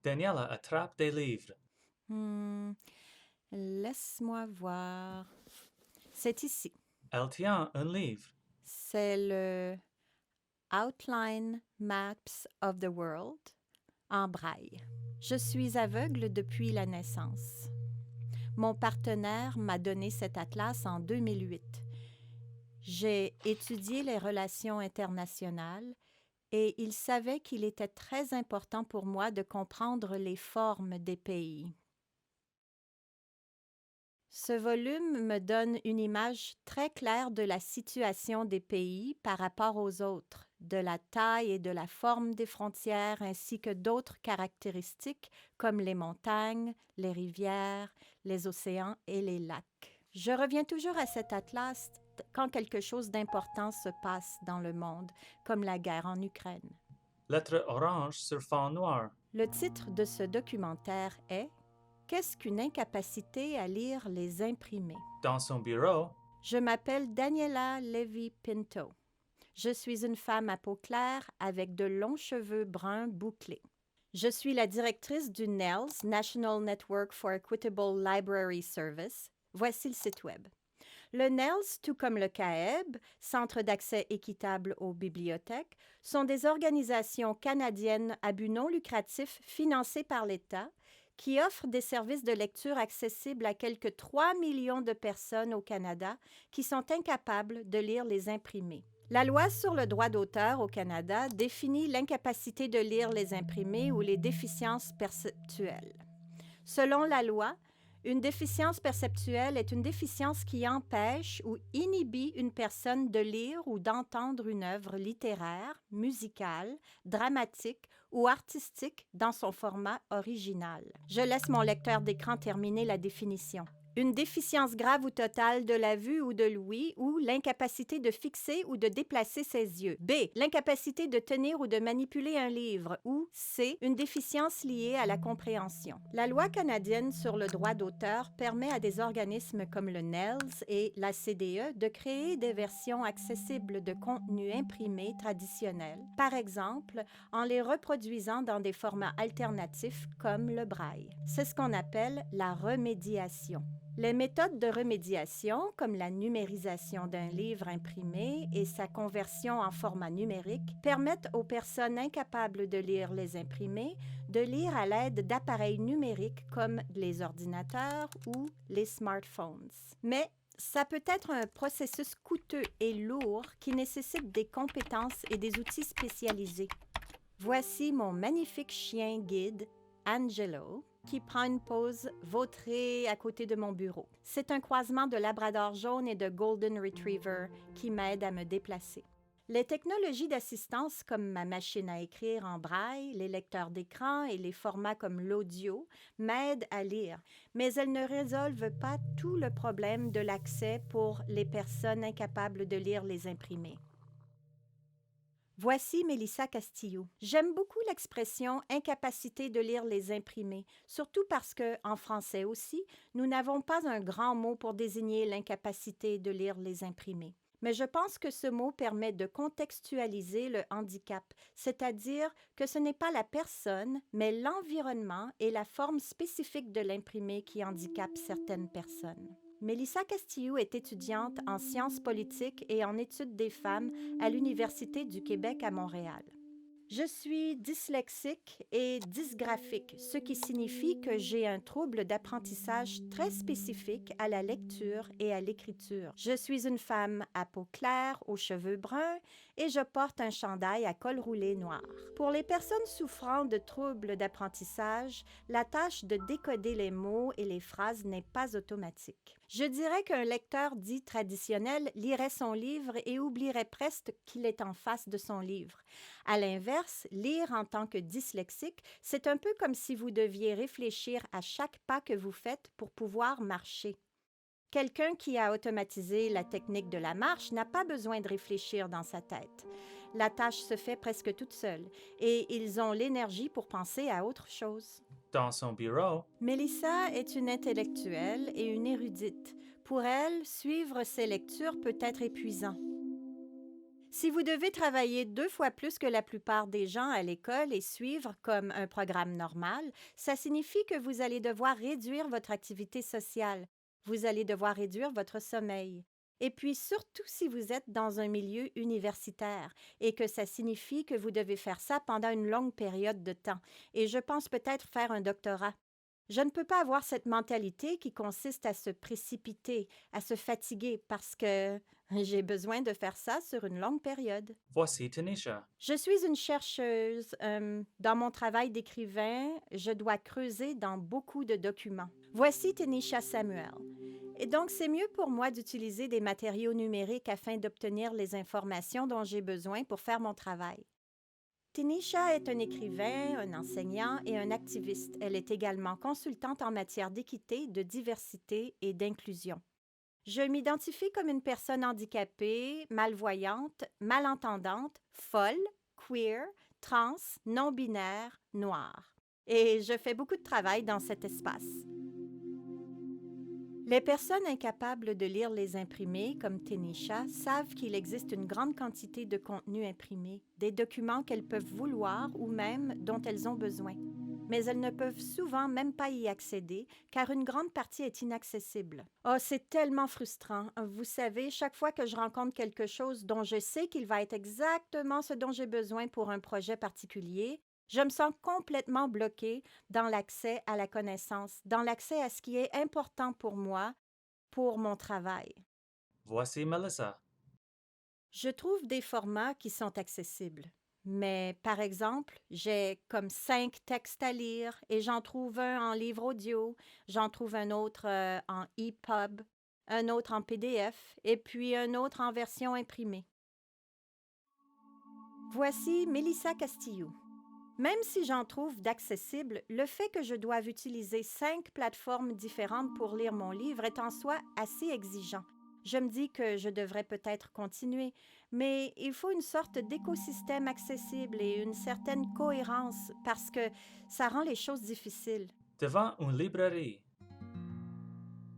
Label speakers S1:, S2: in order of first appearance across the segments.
S1: Daniela attrape des livres.
S2: Laisse-moi voir. C'est ici.
S1: Elle tient un livre.
S2: C'est le Outline Maps of the World en braille. Je suis aveugle depuis la naissance. Mon partenaire m'a donné cet atlas en 2008. J'ai étudié les relations internationales et il savait qu'il était très important pour moi de comprendre les formes des pays. Ce volume me donne une image très claire de la situation des pays par rapport aux autres, de la taille et de la forme des frontières ainsi que d'autres caractéristiques comme les montagnes, les rivières, les océans et les lacs. Je reviens toujours à cet atlas quand quelque chose d'important se passe dans le monde, comme la guerre en Ukraine.
S1: Lettre orange sur fond noir.
S2: Le titre de ce documentaire est « Qu'est-ce qu'une incapacité à lire les imprimés ?»
S1: Dans son bureau,
S2: Je m'appelle Daniela Levy-Pinto. Je suis une femme à peau claire avec de longs cheveux bruns bouclés. Je suis la directrice du NNELS, National Network for Equitable Library Service. Voici le site web. Le NNELS, tout comme le CAEB, Centre d'accès équitable aux bibliothèques, sont des organisations canadiennes à but non lucratif financées par l'État qui offrent des services de lecture accessibles à quelques 3 millions de personnes au Canada qui sont incapables de lire les imprimés. La loi sur le droit d'auteur au Canada définit l'incapacité de lire les imprimés ou les déficiences perceptuelles. Selon la loi, une déficience perceptuelle est une déficience qui empêche ou inhibit une personne de lire ou d'entendre une œuvre littéraire, musicale, dramatique ou artistique dans son format original. Je laisse mon lecteur d'écran terminer la définition. Une déficience grave ou totale de la vue ou de l'ouïe ou l'incapacité de fixer ou de déplacer ses yeux. B. L'incapacité de tenir ou de manipuler un livre. Ou C. Une déficience liée à la compréhension. La loi canadienne sur le droit d'auteur permet à des organismes comme le NNELS et la CDE de créer des versions accessibles de contenus imprimés traditionnels, par exemple en les reproduisant dans des formats alternatifs comme le braille. C'est ce qu'on appelle la remédiation. Les méthodes de remédiation, comme la numérisation d'un livre imprimé et sa conversion en format numérique, permettent aux personnes incapables de lire les imprimés de lire à l'aide d'appareils numériques comme les ordinateurs ou les smartphones. Mais ça peut être un processus coûteux et lourd qui nécessite des compétences et des outils spécialisés. Voici mon magnifique chien guide, Angelo, qui prend une pause vautrée à côté de mon bureau. C'est un croisement de labrador jaune et de golden retriever qui m'aide à me déplacer. Les technologies d'assistance comme ma machine à écrire en braille, les lecteurs d'écran et les formats comme l'audio m'aident à lire, mais elles ne résolvent pas tout le problème de l'accès pour les personnes incapables de lire les imprimés. Voici Mélissa Castillo. J'aime beaucoup l'expression « incapacité de lire les imprimés », surtout parce que, en français aussi, nous n'avons pas un grand mot pour désigner l'incapacité de lire les imprimés. Mais je pense que ce mot permet de contextualiser le handicap, c'est-à-dire que ce n'est pas la personne, mais l'environnement et la forme spécifique de l'imprimé qui handicapent certaines personnes. Mélissa Castillo est étudiante en sciences politiques et en études des femmes à l'Université du Québec à Montréal. Je suis dyslexique et dysgraphique, ce qui signifie que j'ai un trouble d'apprentissage très spécifique à la lecture et à l'écriture. Je suis une femme à peau claire, aux cheveux bruns et je porte un chandail à col roulé noir. Pour les personnes souffrant de troubles d'apprentissage, la tâche de décoder les mots et les phrases n'est pas automatique. Je dirais qu'un lecteur dit traditionnel lirait son livre et oublierait presque qu'il est en face de son livre. À l'inverse, lire en tant que dyslexique, c'est un peu comme si vous deviez réfléchir à chaque pas que vous faites pour pouvoir marcher. Quelqu'un qui a automatisé la technique de la marche n'a pas besoin de réfléchir dans sa tête. La tâche se fait presque toute seule et ils ont l'énergie pour penser à autre chose.
S1: Dans son bureau,
S2: Mélissa est une intellectuelle et une érudite. Pour elle, suivre ses lectures peut être épuisant. Si vous devez travailler 2 fois plus que la plupart des gens à l'école et suivre comme un programme normal, ça signifie que vous allez devoir réduire votre activité sociale. Vous allez devoir réduire votre sommeil. Et puis surtout si vous êtes dans un milieu universitaire et que ça signifie que vous devez faire ça pendant une longue période de temps. Et je pense peut-être faire un doctorat. Je ne peux pas avoir cette mentalité qui consiste à se précipiter, à se fatiguer parce que j'ai besoin de faire ça sur une longue période.
S1: Voici Tanisha.
S2: Je suis une chercheuse. Dans mon travail d'écrivain, je dois creuser dans beaucoup de documents. Voici Tanisha Samuel. Et donc, c'est mieux pour moi d'utiliser des matériaux numériques afin d'obtenir les informations dont j'ai besoin pour faire mon travail. Tanisha est un écrivain, un enseignant et un activiste. Elle est également consultante en matière d'équité, de diversité et d'inclusion. Je m'identifie comme une personne handicapée, malvoyante, malentendante, folle, queer, trans, non-binaire, noire. Et je fais beaucoup de travail dans cet espace. Les personnes incapables de lire les imprimés, comme Tanisha, savent qu'il existe une grande quantité de contenu imprimé, des documents qu'elles peuvent vouloir ou même dont elles ont besoin. Mais elles ne peuvent souvent même pas y accéder, car une grande partie est inaccessible. Oh, c'est tellement frustrant. Vous savez, chaque fois que je rencontre quelque chose dont je sais qu'il va être exactement ce dont j'ai besoin pour un projet particulier, je me sens complètement bloquée dans l'accès à la connaissance, dans l'accès à ce qui est important pour moi, pour mon travail.
S1: Voici Melissa.
S2: Je trouve des formats qui sont accessibles. Mais, par exemple, j'ai comme 5 textes à lire et j'en trouve un en livre audio, j'en trouve un autre en EPUB, un autre en PDF et puis un autre en version imprimée. Voici Melissa Castillo. Même si j'en trouve d'accessibles, le fait que je doive utiliser 5 plateformes différentes pour lire mon livre est en soi assez exigeant. Je me dis que je devrais peut-être continuer, mais il faut une sorte d'écosystème accessible et une certaine cohérence parce que ça rend les choses difficiles.
S1: Devant une librairie.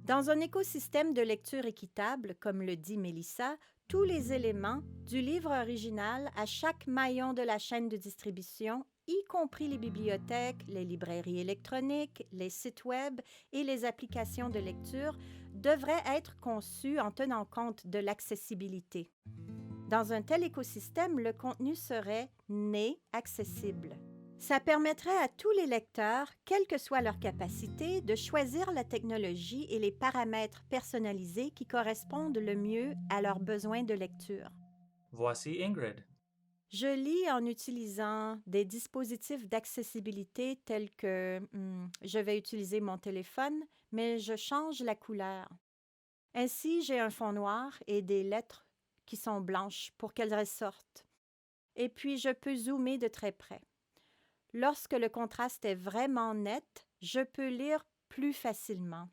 S2: Dans un écosystème de lecture équitable, comme le dit Melissa, tous les éléments, du livre original à chaque maillon de la chaîne de distribution, y compris les bibliothèques, les librairies électroniques, les sites web et les applications de lecture, devraient être conçus en tenant compte de l'accessibilité. Dans un tel écosystème, le contenu serait né accessible. Ça permettrait à tous les lecteurs, quelle que soit leur capacité, de choisir la technologie et les paramètres personnalisés qui correspondent le mieux à leurs besoins de lecture.
S1: Voici Ingrid.
S2: Je lis en utilisant des dispositifs d'accessibilité tels que je vais utiliser mon téléphone, mais je change la couleur. Ainsi, j'ai un fond noir et des lettres qui sont blanches pour qu'elles ressortent. Et puis, je peux zoomer de très près. Lorsque le contraste est vraiment net, je peux lire plus facilement.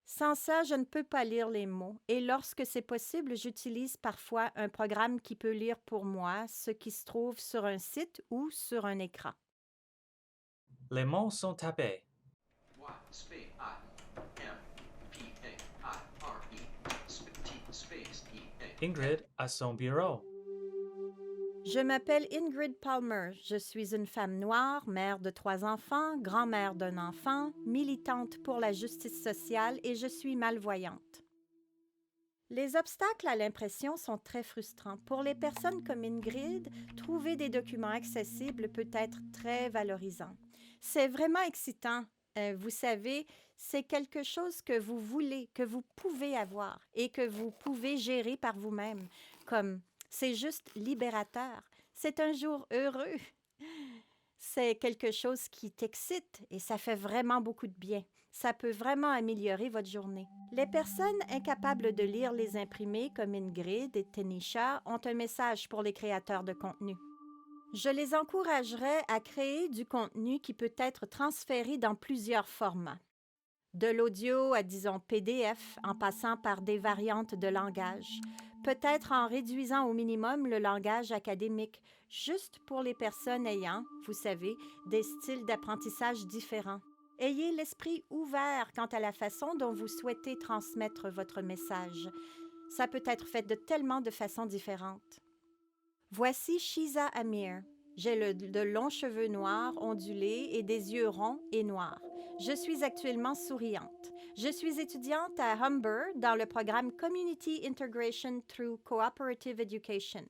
S2: Sans ça, je ne peux pas lire les mots et lorsque c'est possible, j'utilise parfois un programme qui peut lire pour moi ce qui se trouve sur un site ou sur un écran.
S1: Les mots sont tapés. Ingrid à son bureau.
S2: Je m'appelle Ingrid Palmer. Je suis une femme noire, mère de 3 enfants, grand-mère d'un enfant, militante pour la justice sociale et je suis malvoyante. Les obstacles à l'impression sont très frustrants. Pour les personnes comme Ingrid, trouver des documents accessibles peut être très valorisant. C'est vraiment excitant. Vous savez, c'est quelque chose que vous voulez, que vous pouvez avoir et que vous pouvez gérer par vous-même. Comme c'est juste libérateur. C'est un jour heureux. C'est quelque chose qui t'excite et ça fait vraiment beaucoup de bien. Ça peut vraiment améliorer votre journée. Les personnes incapables de lire les imprimés comme Ingrid et Tanisha ont un message pour les créateurs de contenu. Je les encouragerais à créer du contenu qui peut être transféré dans plusieurs formats. De l'audio à, disons, PDF, en passant par des variantes de langage. Peut-être en réduisant au minimum le langage académique, juste pour les personnes ayant, vous savez, des styles d'apprentissage différents. Ayez l'esprit ouvert quant à la façon dont vous souhaitez transmettre votre message. Ça peut être fait de tellement de façons différentes. Voici Shiza Amir. J'ai de longs cheveux noirs, ondulés et des yeux ronds et noirs. Je suis actuellement souriante. Je suis étudiante à Humber dans le programme Community Integration through Cooperative Education.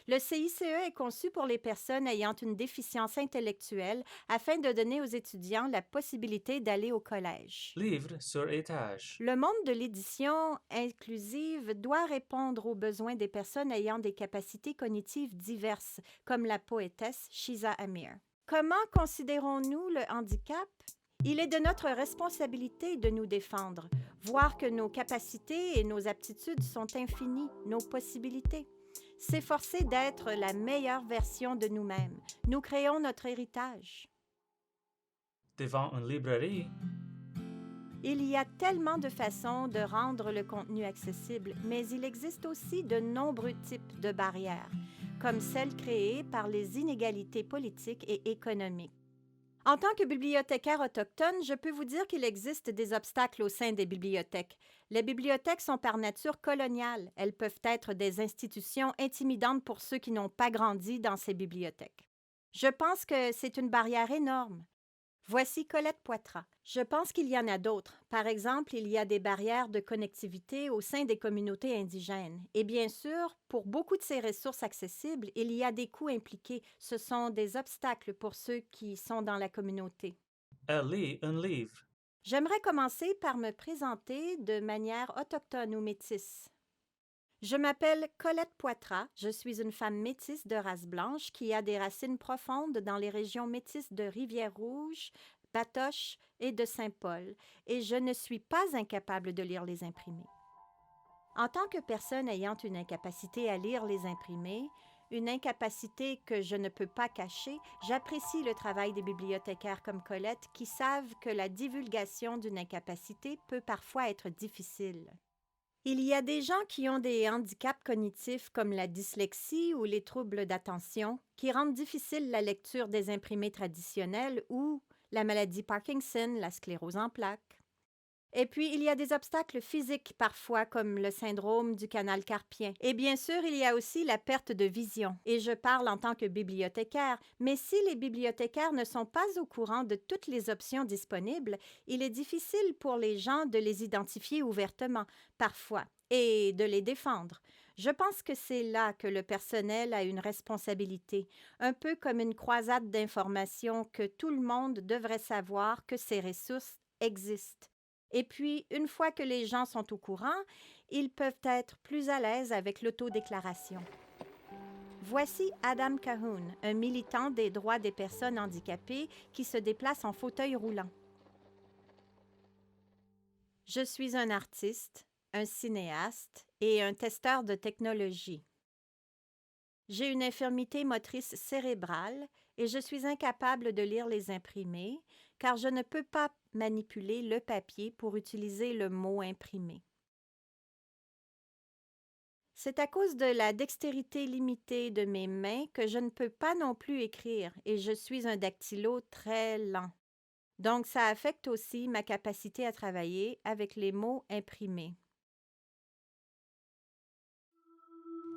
S2: Le CICE est conçu pour les personnes ayant une déficience intellectuelle afin de donner aux étudiants la possibilité d'aller au collège.
S1: Livre sur étage.
S2: Le monde de l'édition inclusive doit répondre aux besoins des personnes ayant des capacités cognitives diverses, comme la poétesse Shiza Amir. Comment considérons-nous le handicap? Il est de notre responsabilité de nous défendre, voir que nos capacités et nos aptitudes sont infinies, nos possibilités. S'efforcer d'être la meilleure version de nous-mêmes. Nous créons notre héritage.
S1: Devant une librairie.
S2: Il y a tellement de façons de rendre le contenu accessible, mais il existe aussi de nombreux types de barrières, comme celles créées par les inégalités politiques et économiques. En tant que bibliothécaire autochtone, je peux vous dire qu'il existe des obstacles au sein des bibliothèques. Les bibliothèques sont par nature coloniales. Elles peuvent être des institutions intimidantes pour ceux qui n'ont pas grandi dans ces bibliothèques. Je pense que c'est une barrière énorme. Voici Colette Poitras. Je pense qu'il y en a d'autres. Par exemple, il y a des barrières de connectivité au sein des communautés indigènes. Et bien sûr, pour beaucoup de ces ressources accessibles, il y a des coûts impliqués. Ce sont des obstacles pour ceux qui sont dans la communauté.
S1: Elle lit un livre.
S2: J'aimerais commencer par me présenter de manière autochtone ou métisse. Je m'appelle Colette Poitras. Je suis une femme métisse de race blanche qui a des racines profondes dans les régions métisses de Rivière-Rouge, Batoche et de Saint-Paul, et je ne suis pas incapable de lire les imprimés. En tant que personne ayant une incapacité à lire les imprimés, une incapacité que je ne peux pas cacher, j'apprécie le travail des bibliothécaires comme Colette qui savent que la divulgation d'une incapacité peut parfois être difficile. Il y a des gens qui ont des handicaps cognitifs comme la dyslexie ou les troubles d'attention qui rendent difficile la lecture des imprimés traditionnels ou la maladie Parkinson, la sclérose en plaques. Et puis, il y a des obstacles physiques parfois, comme le syndrome du canal carpien. Et bien sûr, il y a aussi la perte de vision. Et je parle en tant que bibliothécaire, mais si les bibliothécaires ne sont pas au courant de toutes les options disponibles, il est difficile pour les gens de les identifier ouvertement, parfois, et de les défendre. Je pense que c'est là que le personnel a une responsabilité, un peu comme une croisade d'informations que tout le monde devrait savoir que ces ressources existent. Et puis, une fois que les gens sont au courant, ils peuvent être plus à l'aise avec l'autodéclaration. Voici Adam Cahoon, un militant des droits des personnes handicapées qui se déplace en fauteuil roulant. Je suis un artiste, un cinéaste et un testeur de technologie. J'ai une infirmité motrice cérébrale et je suis incapable de lire les imprimés car je ne peux pas manipuler le papier pour utiliser le mot imprimé. C'est à cause de la dextérité limitée de mes mains que je ne peux pas non plus écrire et je suis un dactylo très lent. Donc, ça affecte aussi ma capacité à travailler avec les mots imprimés.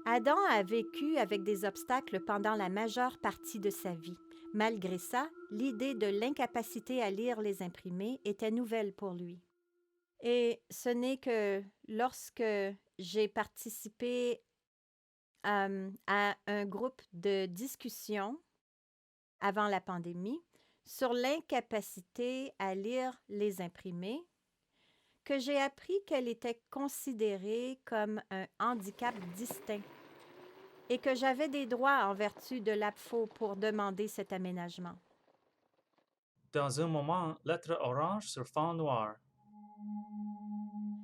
S2: Adam a vécu avec des obstacles pendant la majeure partie de sa vie. Malgré ça, l'idée de l'incapacité à lire les imprimés était nouvelle pour lui. Et ce n'est que lorsque j'ai participé à un groupe de discussion avant la pandémie sur l'incapacité à lire les imprimés que j'ai appris qu'elle était considérée comme un handicap distinct et que j'avais des droits en vertu de l'APFO pour demander cet aménagement.
S1: Dans un moment, lettre orange sur fond noir.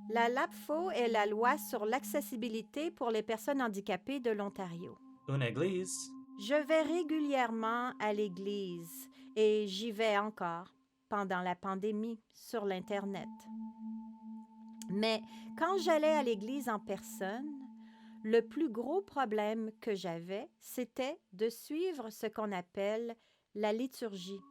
S2: La LAPFO est la loi sur l'accessibilité pour les personnes handicapées de l'Ontario.
S1: Une église.
S2: Je vais régulièrement à l'église et j'y vais encore pendant la pandémie sur l'Internet. Mais quand j'allais à l'église en personne, le plus gros problème que j'avais, c'était de suivre ce qu'on appelle la liturgie,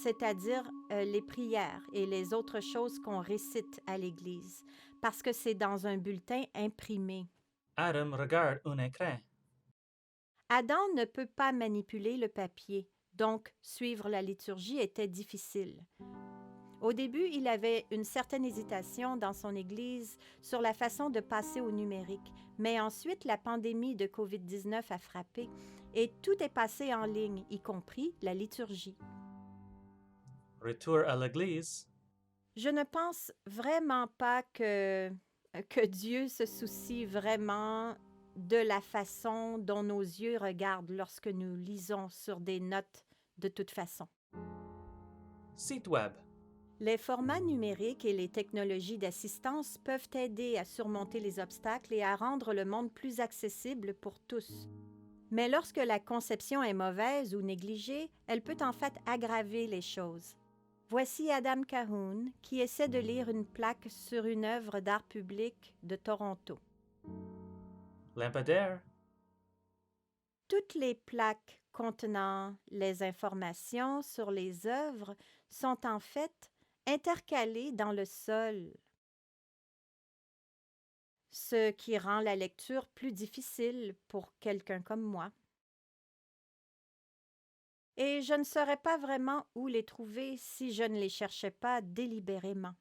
S2: c'est-à-dire les prières et les autres choses qu'on récite à l'église, parce que c'est dans un bulletin imprimé.
S1: Adam regarde un écran.
S2: Adam ne peut pas manipuler le papier, donc suivre la liturgie était difficile. Au début, il avait une certaine hésitation dans son Église sur la façon de passer au numérique, mais ensuite la pandémie de COVID-19 a frappé et tout est passé en ligne, y compris la liturgie.
S1: Retour à l'église.
S2: Je ne pense vraiment pas que Dieu se soucie vraiment de la façon dont nos yeux regardent lorsque nous lisons sur des notes de toute façon.
S1: Site web.
S2: Les formats numériques et les technologies d'assistance peuvent aider à surmonter les obstacles et à rendre le monde plus accessible pour tous. Mais lorsque la conception est mauvaise ou négligée, elle peut en fait aggraver les choses. Voici Adam Cahoon qui essaie de lire une plaque sur une œuvre d'art public de Toronto.
S1: Lampadaire.
S2: Toutes les plaques contenant les informations sur les œuvres sont en fait intercalées dans le sol, ce qui rend la lecture plus difficile pour quelqu'un comme moi. Et je ne saurais pas vraiment où les trouver si je ne les cherchais pas délibérément.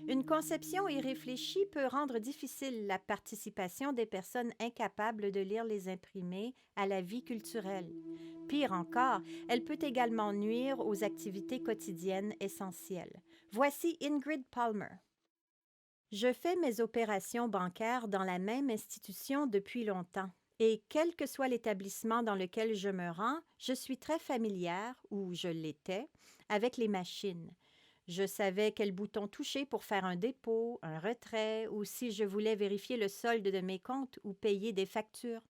S2: Une conception irréfléchie peut rendre difficile la participation des personnes incapables de lire les imprimés à la vie culturelle. Pire encore, elle peut également nuire aux activités quotidiennes essentielles. Voici Ingrid Palmer. Je fais mes opérations bancaires dans la même institution depuis longtemps. Et quel que soit l'établissement dans lequel je me rends, je suis très familière, ou je l'étais, avec les machines. Je savais quel bouton toucher pour faire un dépôt, un retrait, ou si je voulais vérifier le solde de mes comptes ou payer des factures.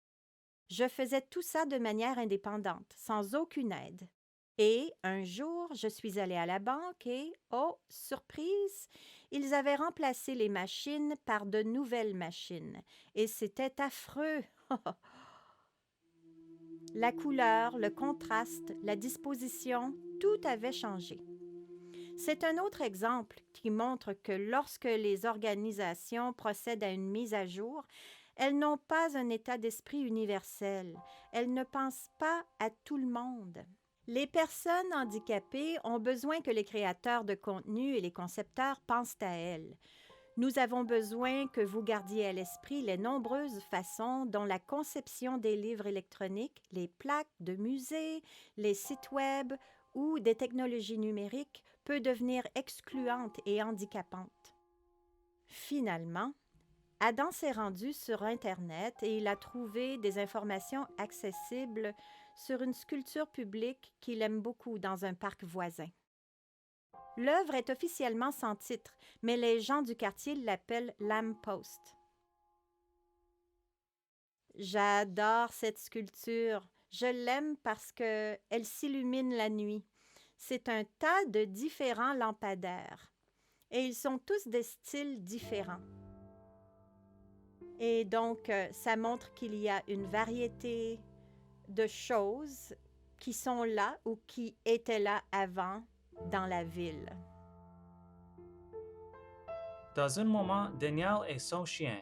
S2: Je faisais tout ça de manière indépendante, sans aucune aide. Et un jour, je suis allée à la banque et, oh, surprise, ils avaient remplacé les machines par de nouvelles machines. Et c'était affreux. La couleur, le contraste, la disposition, tout avait changé. C'est un autre exemple qui montre que lorsque les organisations procèdent à une mise à jour, elles n'ont pas un état d'esprit universel. Elles ne pensent pas à tout le monde. Les personnes handicapées ont besoin que les créateurs de contenu et les concepteurs pensent à elles. Nous avons besoin que vous gardiez à l'esprit les nombreuses façons dont la conception des livres électroniques, les plaques de musée, les sites web ou des technologies numériques peut devenir excluante et handicapante. Finalement, Adam s'est rendu sur Internet et il a trouvé des informations accessibles sur une sculpture publique qu'il aime beaucoup dans un parc voisin. L'œuvre est officiellement sans titre, mais les gens du quartier l'appellent Lamppost. J'adore cette sculpture. Je l'aime parce qu'elle s'illumine la nuit. C'est un tas de différents lampadaires et ils sont tous de styles différents. Et donc, ça montre qu'il y a une variété de choses qui sont là ou qui étaient là avant dans la ville.
S1: Dans un moment, Daniel et son chien.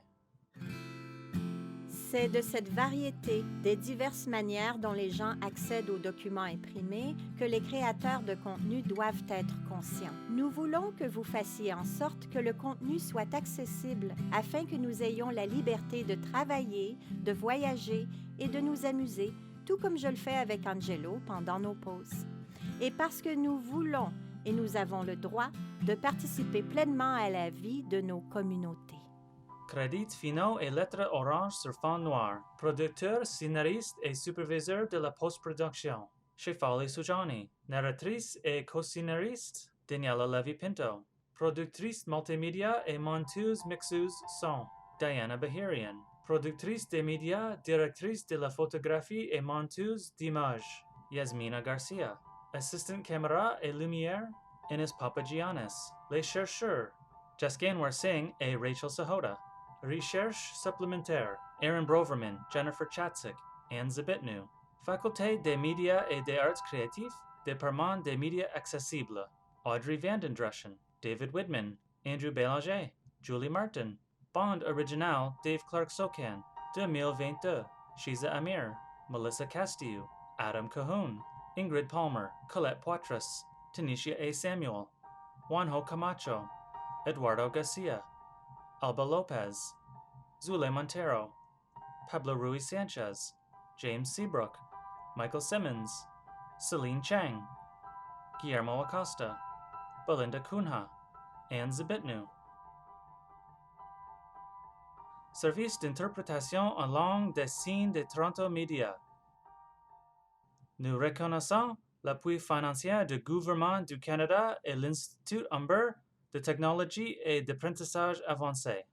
S2: C'est de cette variété des diverses manières dont les gens accèdent aux documents imprimés que les créateurs de contenu doivent être conscients. Nous voulons que vous fassiez en sorte que le contenu soit accessible afin que nous ayons la liberté de travailler, de voyager et de nous amuser, tout comme je le fais avec Angelo pendant nos pauses. Et parce que nous voulons et nous avons le droit de participer pleinement à la vie de nos communautés.
S1: Crédits finaux et lettres orange sur fond noir. Producteur, scénariste et superviseur de la post-production. Chez Foley Sujani. Narratrice et co-scénariste, Daniela Levy-Pinto. Productrice multimédia et monteuse mixeuse son, Diana Bahirian. Productrice des médias, directrice de la photographie et monteuse d'images, Yasmina Garcia. Assistant caméra et lumière, Ines Papagiannis. Les chercheurs, Jaskin Warsing et Rachel Sahota. Recherche supplémentaire, Aaron Broverman, Jennifer Chatzek, Anne Zabitnu. Faculté des médias et des arts créatifs, Département des médias accessibles, Audrey Vandendruschen. David Widman, Andrew Bélanger, Julie Martin, Bond Original Dave Clark Socan, 2022, Shiza Amir, Melissa Castillo, Adam Cahoon, Ingrid Palmer, Colette Poitras, Tanisha A. Samuel, Juanjo Camacho, Eduardo Garcia, Alba Lopez, Zule Montero, Pablo Ruiz Sanchez, James Seabrook, Michael Simmons, Celine Chang, Guillermo Acosta, Belinda Cunha, Anne Zabitnu. Service d'interprétation en langue des signes de Toronto Media. Nous reconnaissons l'appui financier du gouvernement du Canada et l'Institut Humber de technologie et d'apprentissage avancé.